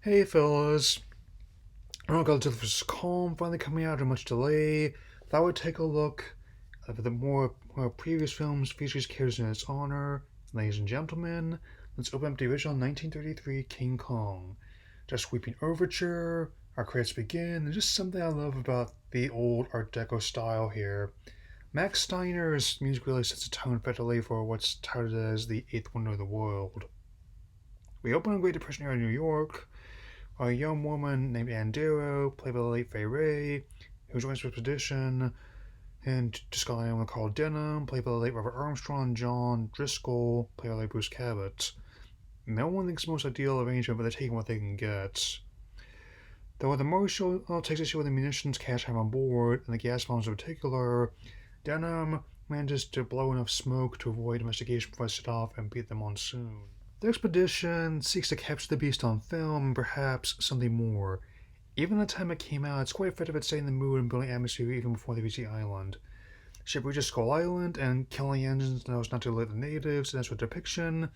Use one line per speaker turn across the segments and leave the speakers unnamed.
Hey fellas, Godzilla VS Kong finally coming out after much delay. Thought we'd take a look at the more previous films features characters in its honor. Ladies and gentlemen, let's open up the original 1933 King Kong. Just sweeping overture, our credits begin, and just something I love about the old Art Deco style here. Max Steiner's music really sets the tone perfectly for what's touted as the eighth wonder of the world. We open in Great Depression era New York, a young woman named Andero, played by the late Fay Ray, who joins the expedition, and discovered a woman called Denham, played by the late Robert Armstrong, John Driscoll, played by the late Bruce Cabot. No one thinks the most ideal arrangement, but they're taking what they can get. Though the Marshal takes issue with the munitions cache have on board, and the gas bombs in particular, Denham manages to blow enough smoke to avoid investigation before they set off and beat the monsoon. The expedition seeks to capture the beast on film and perhaps something more. Even at the time it came out, it's quite effective at setting the mood and building atmosphere even before they reach the island. Ship reaches Skull Island and killing engines knows not to alert the natives, and that's with depiction.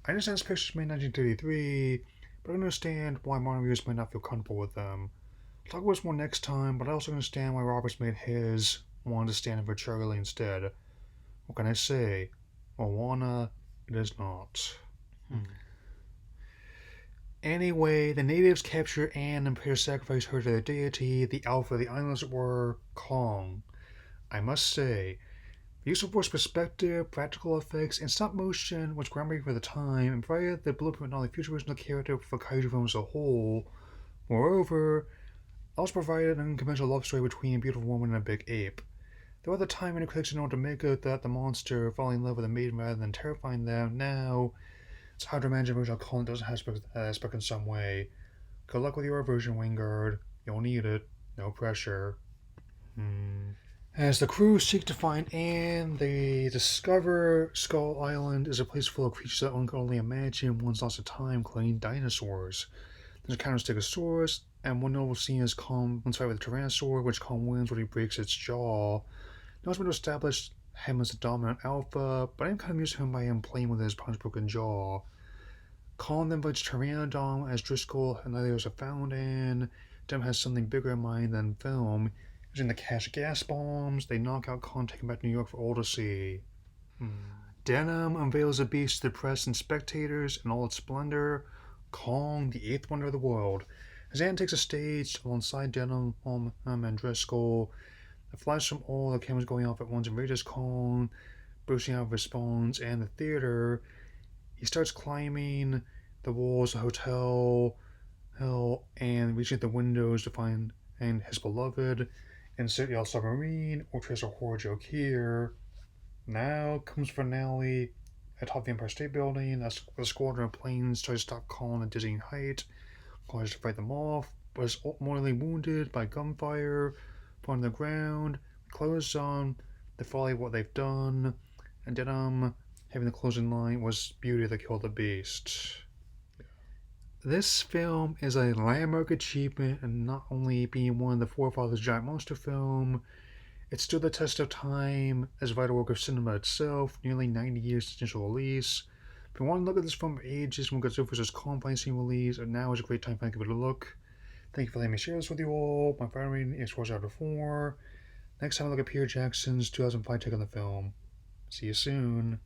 I understand this picture's made in 1933, but I understand why modern viewers might not feel comfortable with them. I'll talk about this more next time, but I also understand why Roberts made his wanted to stand in for Charlie instead. What can I say? Moana, it is not. Anyway, the natives capture Anne and prepare to sacrifice her to their deity, the alpha of the island as it were, Kong. I must say, the use of force perspective, practical effects, and stop motion was groundbreaking for the time and provided the blueprint not only future version of the character for kaiju films as a whole. Moreover, it also provided an unconventional love story between a beautiful woman and a big ape. Though at the time many critics didn't know what to make of that the monster falling in love with a maiden rather than terrifying them, now it's hard to imagine a version of Colin doesn't have aspect in some way. Good luck with your version, Wingard. You'll need it. No pressure. As the crew seek to find Anne, they discover Skull Island is a place full of creatures that one can only imagine once lost to time, including dinosaurs. There's a Stegosaurus, and one notable scene is Kong's fight with the Tyrannosaur, which Kong wins when he breaks its jaw. Now it's been to establish him as the dominant alpha, but I'm kind of used to him by him playing with his punch-broken jaw. Kong then invites Pteranodon as Driscoll and others are found in. Dem has something bigger in mind than film. Using the cache gas bombs, they knock out Kong, taking back to New York for all to see. Denham unveils the beast to the press and spectators in all its splendor. Kong, the eighth wonder of the world. As Anne takes a stage alongside Denham and Driscoll, the flash from all the cameras going off at once enrages Kong, bursting out of his bones, and the theater. He starts climbing the walls of the hotel, and reaching the windows to find his beloved. Insert the submarine, or trace a horror joke here. Now comes finale atop the Empire State Building. A squadron of planes try to stop Kong at dizzying height. Kong tries to fight them off, but is mortally wounded by gunfire from the ground. Close on the folly of what they've done, and then having the closing line was beauty that killed the beast. This film is a landmark achievement, and not only being one of the forefathers of giant monster film, it stood the test of time as a vital work of cinema itself, nearly 90 years since initial release. If you want to look at this film for ages when Godzilla vs. Kong finally seen release, now is a great time to give it a look. Thank you for letting me share this with you all. My final rating is 4 out of 4. Next time I look at Peter Jackson's 2005 take on the film. See you soon.